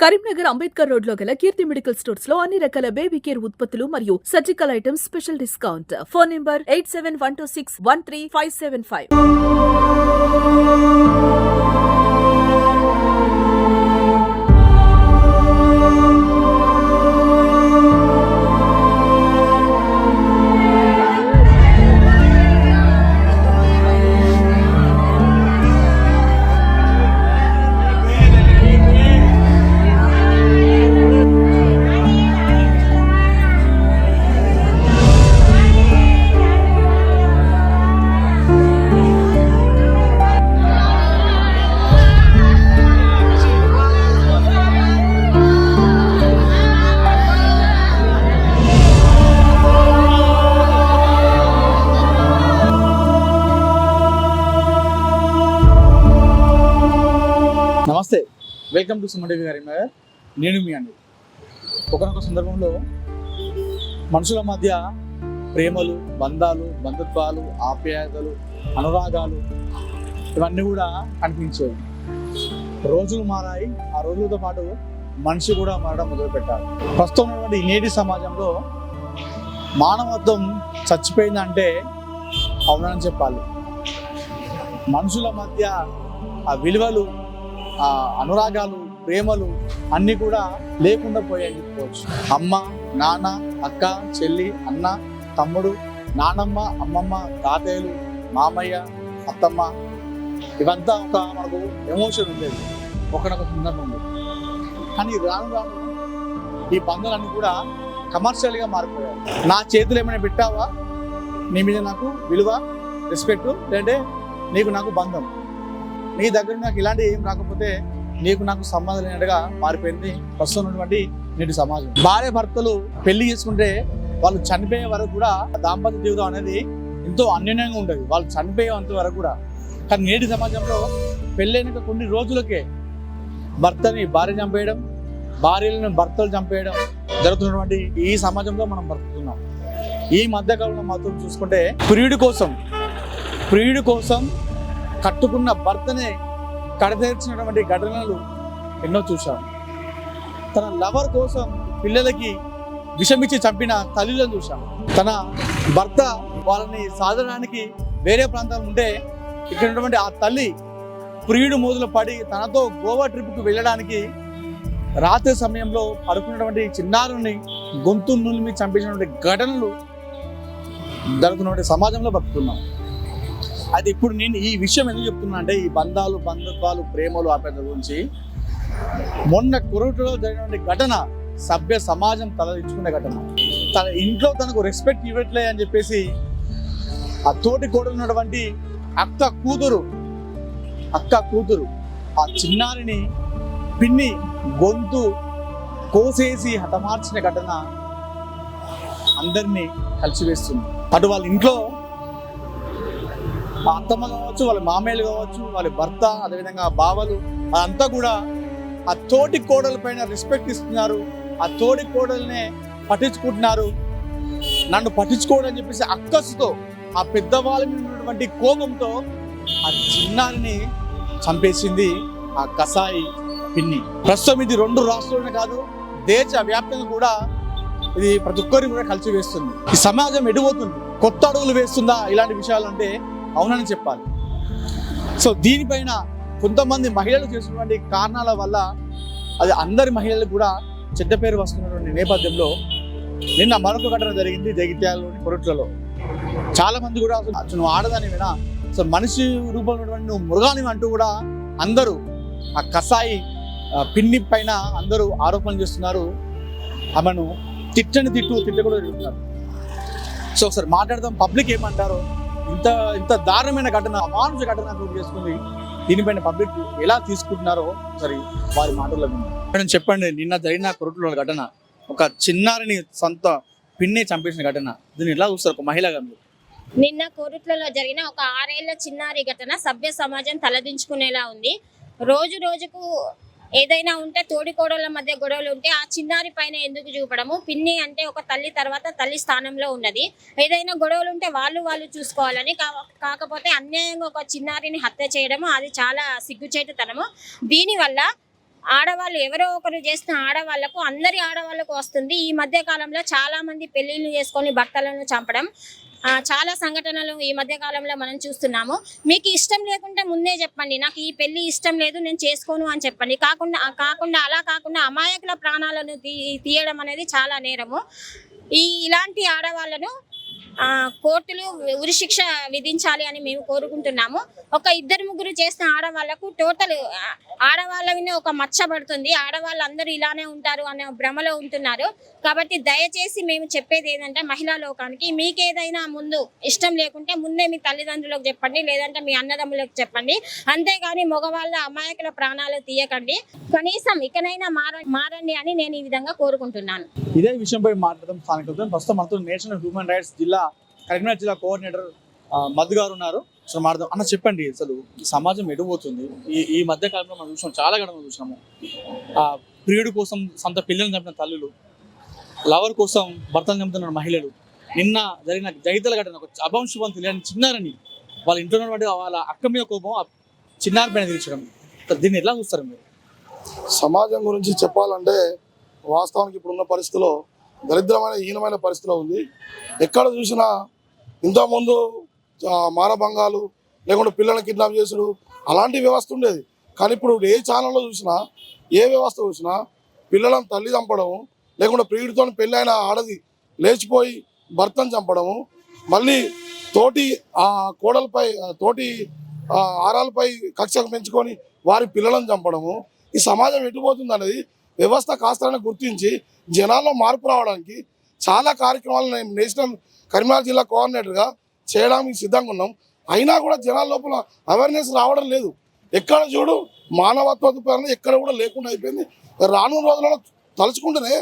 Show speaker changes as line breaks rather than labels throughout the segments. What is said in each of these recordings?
Karimnagar Ambedkar road లో గల కీర్తి medical stores లో అన్ని రకాల బేబీ కేర్ ఉత్పత్తులు మరియు surgical items special discount. Phone number 8712613575.
నమస్తే, welcome to Suman TV Karimnagar. నేను మీ అండి. ఒకనొక సందర్భంలో మనుషుల మధ్య ప్రేమలు, బంధాలు, బంధుత్వాలు, ఆప్యాయతలు, అనురాగాలు ఇవన్నీ కూడా కనిపించేవి. రోజులు మారాయి, ఆ రోజులతో పాటు మనిషి కూడా మారడం మొదలుపెట్టారు. ప్రస్తుతం ఉన్నటువంటి నేటి సమాజంలో మానవత్వం చచ్చిపోయిందంటే అవునని చెప్పాలి. మనుషుల మధ్య ఆ విలువలు, ఆ అనురాగాలు, ప్రేమలు అన్నీ కూడా లేకుండా పోయాయని చెప్పుకోవచ్చు. అమ్మ, నాన్న, అక్క, చెల్లి, అన్న, తమ్ముడు, నానమ్మ, అమ్మమ్మ, తాతయ్యలు, మామయ్య, అత్తమ్మ ఇవంతా ఒక మనకు ఎమోషన్ ఉండేది ఒకనొక సందర్భంలో. కానీ రాను రాను ఈ బంధాలన్నీ కూడా కమర్షియల్గా మారిపోయాయి. నా చేతులు ఏమైనా పెట్టావా, నీ మీద నాకు విలువ, రెస్పెక్ట్, లేదంటే నీకు నాకు బంధం, నీ దగ్గర నాకు ఇలాంటి ఏం రాకపోతే నీకు నాకు సంబంధం లేనట్టుగా మారిపోయింది ప్రస్తుతం ఉన్నటువంటి నేటి సమాజం. భార్య భర్తలు పెళ్లి చేసుకుంటే వాళ్ళు చనిపోయే వరకు కూడా దాంపత్య జీవితం అనేది ఎంతో అన్యోన్యంగా ఉంటుంది, వాళ్ళు చనిపోయేంత వరకు కూడా. కానీ నేటి సమాజంలో పెళ్ళైన కొన్ని రోజులకే భర్తని భార్య చంపేయడం, భార్యలను భర్తలు చంపేయడం జరుగుతున్నటువంటి ఈ సమాజంలో మనం బ్రతుకుతున్నాం. ఈ మధ్యకాలంలో మాత్రం చూసుకుంటే ప్రియుడి కోసం కట్టుకున్న భర్తనే కడతీర్చినటువంటి ఘటనలు ఎన్నో చూశాం. తన లవర్ కోసం పిల్లలకి విషమిచ్చి చంపిన తల్లులను చూశాం. తన భర్త వాళ్ళని సాధడానికి వేరే ప్రాంతాలు ఉంటే ఇక్కడ ఉన్నటువంటి ఆ తల్లి ప్రియుడు మోదులు పడి తనతో గోవా ట్రిప్కి వెళ్ళడానికి రాత్రి సమయంలో పడుకున్నటువంటి చిన్నారుని గొంతు నులిమి చంపించినటువంటి ఘటనలు జరుగుతున్నటువంటి సమాజంలో బతుకుతున్నాం. అది ఇప్పుడు నేను ఈ విషయం ఎందుకు చెప్తున్నా అంటే, ఈ బంధాలు, బంధుత్వాలు, ప్రేమలు, ఆప్యాయత గురించి మొన్న కొరటలో జరిగినటువంటి ఘటన సభ్య సమాజం తలదించుకునే ఘటన. తన ఇంట్లో తనకు రెస్పెక్ట్ ఇవ్వట్లే అని చెప్పేసి ఆ తోటి కోడలు ఉన్నటువంటి అక్క కూతురు ఆ చిన్నారిని పిన్ని గొంతు కోసేసి హతమార్చిన ఘటన అందరినీ కలిసివేస్తుంది. అటు వాళ్ళ ఇంట్లో ఆ అత్తమ్మ కావచ్చు, వాళ్ళ మామయ్యలు కావచ్చు, వాళ్ళ భర్త, అదేవిధంగా బావలు, అదంతా కూడా ఆ తోటి కోడల పైన రెస్పెక్ట్ ఇస్తున్నారు, ఆ తోటి కోడల్నే పట్టించుకుంటున్నారు. నన్ను పట్టించుకోవడం అని చెప్పేసి అక్కసుతో, ఆ పెద్దవాళ్ళ మీద ఉన్నటువంటి కోపంతో ఆ చిన్నారిని చంపేసింది ఆ కసాయి పిన్ని. ప్రస్తుతం ఇది 2 రాష్ట్రాలనే కాదు, దేశ వ్యాప్తంగా కూడా ఇది ప్రతి ఒక్కరికి కూడా కలిసి వేస్తుంది. ఈ సమాజం ఎడిపోతుంది, కొత్త అడుగులు వేస్తుందా ఇలాంటి విషయాలు అంటే అవునని చెప్పాలి. సో దీనిపైన కొంతమంది మహిళలు చేస్తున్నటువంటి కారణాల వల్ల అది అందరి మహిళలకు కూడా చెడ్డ పేరు వస్తున్నటువంటి నేపథ్యంలో నిన్న మరొక ఘటన జరిగింది జగిత్యాలలోని కొరట్లలో. చాలా మంది కూడా అసలు నువ్వు ఆడదాని వినా, అసలు మనిషి రూపంలో ఉన్నటువంటి నువ్వు మృగాని అంటూ కూడా అందరూ ఆ కసాయి పిన్ని పైన అందరూ ఆరోపణలు చేస్తున్నారు. ఆమెను తిట్టు కూడా తిరుగుతున్నారు. సో ఒకసారి మాట్లాడదాం, పబ్లిక్ ఏమంటారో. ఇంత దారుణమైన ఘటన, అమానుష ఘటన చోటు చేసుకుంది. దీనిపైన పబ్లిక్ ఎలా తీసుకుంటున్నారో సరే వారి మాటల్లో మేడం చెప్పండి. నిన్న జరిగిన కొరట్లో ఘటన, ఒక చిన్నారిని సొంత పిన్నే చంపేసిన ఘటన, దీన్ని ఎలా చూస్తారు ఒక మహిళగా?
నిన్న కోరుట్లలో జరిగిన ఒక 6 ఏళ్ల చిన్నారి ఘటన సభ్య సమాజం తలదించుకునేలా ఉంది. రోజుకు ఏదైనా ఉంటే తోడికోడళ్ళ మధ్య గొడవలు ఉంటే ఆ చిన్నారి పైన ఎందుకు చూపడము? పిన్ని అంటే ఒక తల్లి తర్వాత తల్లి స్థానంలో ఉన్నది. ఏదైనా గొడవలు ఉంటే వాళ్ళు చూసుకోవాలని, కాకపోతే అన్యాయంగా ఒక చిన్నారిని హత్య చేయడము అది చాలా సిగ్గుచేటుతనము. దీనివల్ల ఆడవాళ్ళు ఎవరో ఒకరు చేస్తున్న ఆడవాళ్లకు అందరి ఆడవాళ్లకు వస్తుంది. ఈ మధ్య కాలంలో చాలా మంది పెళ్లిళ్ళు చేసుకొని భర్తలను చంపడం చాలా సంఘటనలు ఈ మధ్య కాలంలో మనం చూస్తున్నాము. మీకు ఇష్టం లేకుంటే ముందే చెప్పండి, నాకు ఈ పెళ్లి ఇష్టం లేదు, నేను చేసుకోను అని చెప్పండి. అలా కాకుండా అమాయకుల ప్రాణాలను తీయడం అనేది చాలా నేరము. ఇలాంటి ఆడవాళ్లను కోర్టులు ఉరిశిక్ష విధించాలి అని మేము కోరుకుంటున్నాము. ఒక 2-3 చేసిన ఆడవాళ్లకు టోటల్ ఆడవాళ్ళ మీద ఒక మచ్చ పడుతుంది. ఆడవాళ్ళు అందరూ ఇలానే ఉంటారు అనే భ్రమలో ఉంటున్నారు. కాబట్టి దయచేసి మేము చెప్పేది ఏంటంటే మహిళా లోకానికి, మీకేదైనా ముందు ఇష్టం లేకుంటే ముందే మీ తల్లిదండ్రులకు చెప్పండి, లేదంటే మీ అన్నదమ్ములకు చెప్పండి. అంతేగాని మగవాళ్ళ అమాయకుల ప్రాణాలు తీయకండి. కనీసం ఇకనైనా మారండి అని నేను ఈ విధంగా కోరుకుంటున్నాను.
ఇదే విషయంపై మాట్లాడడం స్థానిక ప్రస్తుతం మనతో నేషనల్ హ్యూమన్ రైట్స్ కరీంనగర్ జిల్లా కోఆర్డినేటర్ మధు గారు ఉన్నారు. అసలు మాట్లాడదాం. అన్న చెప్పండి, అసలు ఈ సమాజం ఎడిపోతుంది? ఈ మధ్య కాలంలో మనం చూసాం, చాలా గడమ చూసాము. ప్రియుడి కోసం సొంత పిల్లల్ని చంపిన తల్లులు, లవర్ కోసం భర్తను చంపుతున్న మహిళలు, నిన్న జరిగిన జగిత్యాల ఘటన ఒక అభంశుభం తెలియని చిన్నారని వాళ్ళ ఇంట్లో ఉన్నటువంటి వాళ్ళ అక్క మీద కోపం చిన్నారి పైన తీర్చడం, దీన్ని ఎలా చూస్తారు మీరు?
సమాజం గురించి చెప్పాలంటే వాస్తవానికి ఇప్పుడున్న పరిస్థితిలో దరిద్రమైన హీనమైన పరిస్థితిలో ఉంది. ఎక్కడ చూసినా ఇంతకుముందు మానభంగాలు లేకుంటే పిల్లల్ని కిడ్నాప్ చేసుడు అలాంటి వ్యవస్థ ఉండేది. కానీ ఇప్పుడు ఏ ఛానల్లో చూసినా, ఏ వ్యవస్థ చూసినా పిల్లలను తల్లి చంపడము, లేకుంటే ప్రియుడితో పెళ్ళైన ఆడది లేచిపోయి భర్తను చంపడము, మళ్ళీ తోటి కోడలపై తోటి ఆరాలపై కక్ష పెంచుకొని వారి పిల్లలను చంపడము. ఈ సమాజం ఎటుపోతుంది అనేది వ్యవస్థ కాస్త గుర్తించి జనాల్లో మార్పు రావడానికి చాలా కార్యక్రమాలు నేను నేషనల్ కరీంనగర్ జిల్లా కోఆర్డినేటర్గా చేయడానికి సిద్ధంగా ఉన్నాం. అయినా కూడా జనాల లోపల అవేర్నెస్ రావడం లేదు. ఎక్కడ చూడు మానవత్వ ఎక్కడ కూడా లేకుండా అయిపోయింది. రానున్న రోజులలో తలుచుకుంటేనే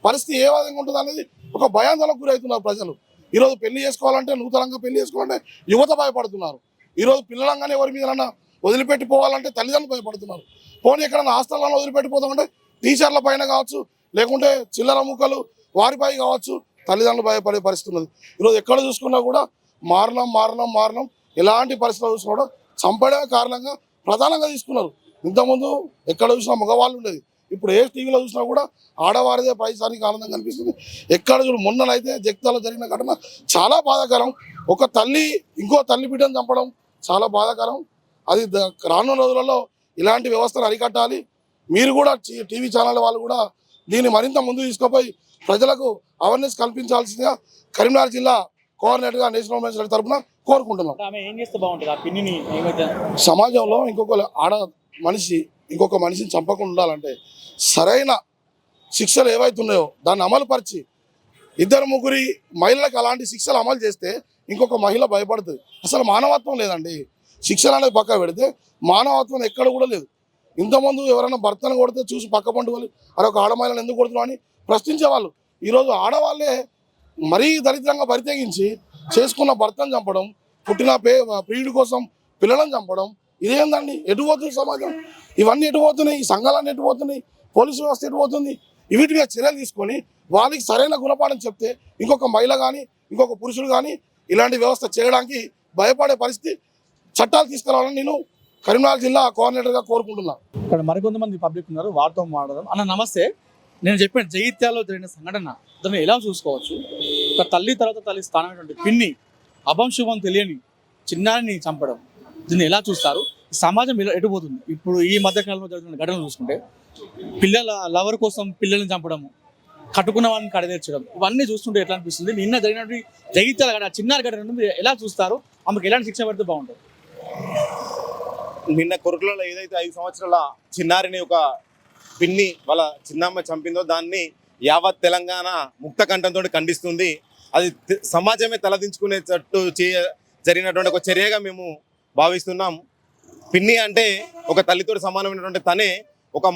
పరిస్థితి ఏ విధంగా ఉంటుంది అనేది ఒక భయాందోళనకు గురవుతున్నారు ప్రజలు. ఈరోజు పెళ్లి చేసుకోవాలంటే, నూతనంగా పెళ్లి చేసుకోవాలంటే యువత భయపడుతున్నారు. ఈరోజు పిల్లలంగానే ఎవరి మీద వదిలిపెట్టిపోవాలంటే తల్లిదండ్రులు భయపడుతున్నారు. పోనీ ఎక్కడన్నా హాస్టల్లో వదిలిపెట్టిపోతామంటే టీచర్ల పైన కావచ్చు, లేకుంటే చిల్లర ముక్కలు వారిపై కావచ్చు, తల్లిదండ్రులు భయపడే పరిస్థితి ఉన్నది. ఈరోజు ఎక్కడ చూసుకున్నా కూడా మారణం ఎలాంటి పరిస్థితులు చూసినా కూడా చంపడమే కారణంగా ప్రధానంగా తీసుకున్నారు. ఇంతకుముందు ఎక్కడ చూసినా మగవాళ్ళు ఉండేది, ఇప్పుడు ఏ టీవీలో చూసినా కూడా ఆడవారిదే పైసానికి ఆనందం కనిపిస్తుంది. ఎక్కడ చూడు మొన్ననైతే జగిత్యాలలో జరిగిన ఘటన చాలా బాధాకరం. ఒక తల్లి ఇంకో తల్లి బిడ్డను చంపడం చాలా బాధాకరం. అది రానున్న రోజులలో ఇలాంటి వ్యవస్థను అరికట్టాలి. మీరు కూడా టీవీ ఛానల్ వాళ్ళు కూడా దీన్ని మరింత ముందు తీసుకుపోయి ప్రజలకు అవేర్నెస్ కల్పించాల్సిందిగా కరీంనగర్ జిల్లా కోఆర్డినేటర్గా నేషనల్ హ్యూమన్ రైట్స్ తరఫున కోరుకుంటున్నాం. సమాజంలో ఇంకొక మనిషిని చంపకుండా ఉండాలంటే సరైన శిక్షలు ఏవైతున్నాయో దాన్ని అమలు పరిచి 2-3 మహిళలకు అలాంటి శిక్షలు అమలు చేస్తే ఇంకొక మహిళ భయపడుతుంది. అసలు మానవత్వం లేదండి. శిక్షలు అనేది పక్క పెడితే మానవత్వం ఎక్కడ కూడా లేదు. ఇంతకుముందు ఎవరైనా భర్తను కొడితే చూసి పక్క పండుగలు అది ఒక ఆడమహిళను ఎందుకు కొడుతున్నావు అని ప్రశ్నించేవాళ్ళు. ఈరోజు ఆడవాళ్ళే మరీ దరిద్రంగా పరితెగించి చేసుకున్న భర్తను చంపడం, పుట్టిన ప్రియుడి కోసం పిల్లలను చంపడం, ఇదేందండి? ఎటుపోతుంది సమాజం? ఇవన్నీ ఎటుపోతున్నాయి? ఈ సంఘాలన్నీ ఎటుపోతున్నాయి? పోలీసు వ్యవస్థ ఎటుపోతుంది? వీటి మీద చర్యలు తీసుకొని వాళ్ళకి సరైన గుణపాఠం చెప్తే ఇంకొక మహిళ కానీ ఇంకొక పురుషుడు కానీ ఇలాంటి వ్యవస్థ చేయడానికి భయపడే పరిస్థితి చట్టాలు తీసుకురావాలని నేను కరీంనగర్ జిల్లా కోఆర్డినేటర్గా కోరుకుంటున్నాను.
ఇక్కడ మరికొంతమంది పబ్లిక్ ఉన్నారు, వారితో మాట్లాడదాం. అన్న నమస్తే. నేను చెప్పిన జగిత్యాలలో జరిగిన సంఘటన దాన్ని ఎలా చూసుకోవచ్చు? ఒక తల్లి తర్వాత తల్లి స్థానమైనటువంటి పిన్ని అభంశుభం తెలియని చిన్నారిని చంపడం, దీన్ని ఎలా చూస్తారు? సమాజం ఎటుపోతుంది? ఇప్పుడు ఈ మధ్యకాలంలో జరుగుతున్న ఘటనలు చూసుకుంటే పిల్లల లవర్ కోసం పిల్లల్ని చంపడము, కట్టుకున్న వాడిని కడదేర్చడం, ఇవన్నీ చూస్తుంటే ఎట్లా అనిపిస్తుంది? నిన్న జరిగినటువంటి జగిత్యాల ఘటన, చిన్నారి ఘటన ఎలా చూస్తారు? ఆమెకు ఎలాంటి శిక్ష పడితే బాగుంటుంది?
నిన్న కొరుకులలో ఏదైతే 5 సంవత్సరాల చిన్నారిని ఒక పిన్ని వాళ్ళ చిన్నమ్మ చంపిందో దాన్ని యావత్ తెలంగాణ ముక్త కంఠంతో ఖండిస్తుంది. అది సమాజమే తలదించుకునేటట్టు జరిగినటువంటి ఒక చర్యగా మేము భావిస్తున్నాం. పిన్ని అంటే ఒక తల్లితో సమానమైనటువంటి తనే ఒక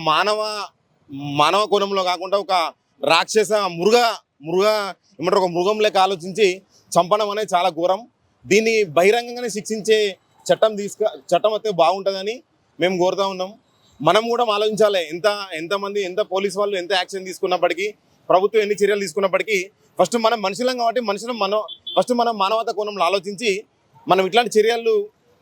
మానవ కోణంలో కాకుండా ఒక రాక్షస ఏమంటారు ఒక మృగం లెక్క ఆలోచించి చంపడం అనేది చాలా ఘోరం. దీన్ని బహిరంగంగానే శిక్షించే చట్టం అయితే బాగుంటుందని మేము కోరుతా ఉన్నాం. మనం కూడా ఆలోచించాలి. ఎంతమంది పోలీసు వాళ్ళు ఎంత యాక్షన్ తీసుకున్నప్పటికీ, ప్రభుత్వం ఎన్ని చర్యలు తీసుకున్నప్పటికీ ఫస్ట్ మనం మనుషులం కాబట్టి ఫస్ట్ మనం మానవతా కోణంలో ఆలోచించి మనం ఇట్లాంటి చర్యలు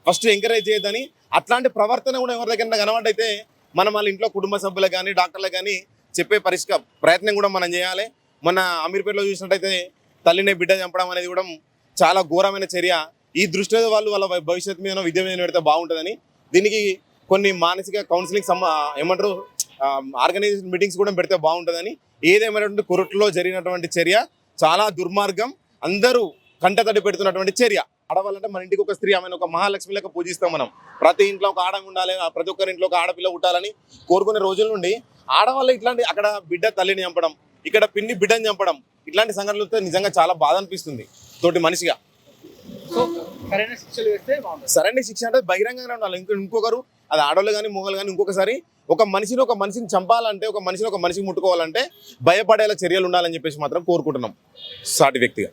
ఫస్ట్ ఎంకరేజ్ చేయొద్దని, అట్లాంటి ప్రవర్తన కూడా ఎవరి దగ్గర కనబడైతే మనం వాళ్ళ ఇంట్లో కుటుంబ సభ్యులకు కానీ డాక్టర్లకు కానీ చెప్పే ప్రయత్నం కూడా మనం చేయాలి. మన అమీర్పేటలో చూసినట్టయితే తల్లిని బిడ్డ చంపడం అనేది కూడా చాలా ఘోరమైన చర్య. ఈ దృష్టిలో వాళ్ళు వాళ్ళ భవిష్యత్తు మీద విద్య మీద పెడితే బాగుంటుందని దీనికి కొన్ని మానసిక కౌన్సిలింగ్ ఏమంటారు ఆర్గనైజేషన్ మీటింగ్స్ కూడా పెడితే బాగుంటుందని. ఏదేమైనటువంటి కొరట్లో జరిగినటువంటి చర్య చాలా దుర్మార్గం, అందరూ కంటతడి పెడుతున్నటువంటి చర్య. ఆడవాళ్ళంటే మన ఇంటికి ఒక స్త్రీ, ఆమెను ఒక మహాలక్ష్మి లెక్క పూజిస్తాం మనం. ప్రతి ఇంట్లో ఒక ఆడ ఉండాలి, ప్రతి ఒక్కరి ఇంట్లో ఒక ఆడపిల్ల పుట్టాలని కోరుకునే రోజుల నుండి ఆడవాళ్ళు ఇట్లాంటి అక్కడ బిడ్డ తల్లిని చంపడం, ఇక్కడ పిన్ని బిడ్డని చంపడం, ఇట్లాంటి సంఘటనలతో నిజంగా చాలా బాధ అనిపిస్తుంది తోటి మనిషిగా.
సో సరైన శిక్షలు వేస్తే బాగుంటుంది.
సరైన శిక్ష అంటే బహిరంగంగా ఉండాలి. ఇంకొకరు అది ఆడవాళ్ళు కానీ మొగలు కానీ ఇంకొకసారి ఒక మనిషిని చంపాలంటే, ఒక మనిషిని ముట్టుకోవాలంటే భయపడేలా చర్యలు ఉండాలని చెప్పేసి మాత్రం కోరుకుంటున్నాం సాటి వ్యక్తిగా.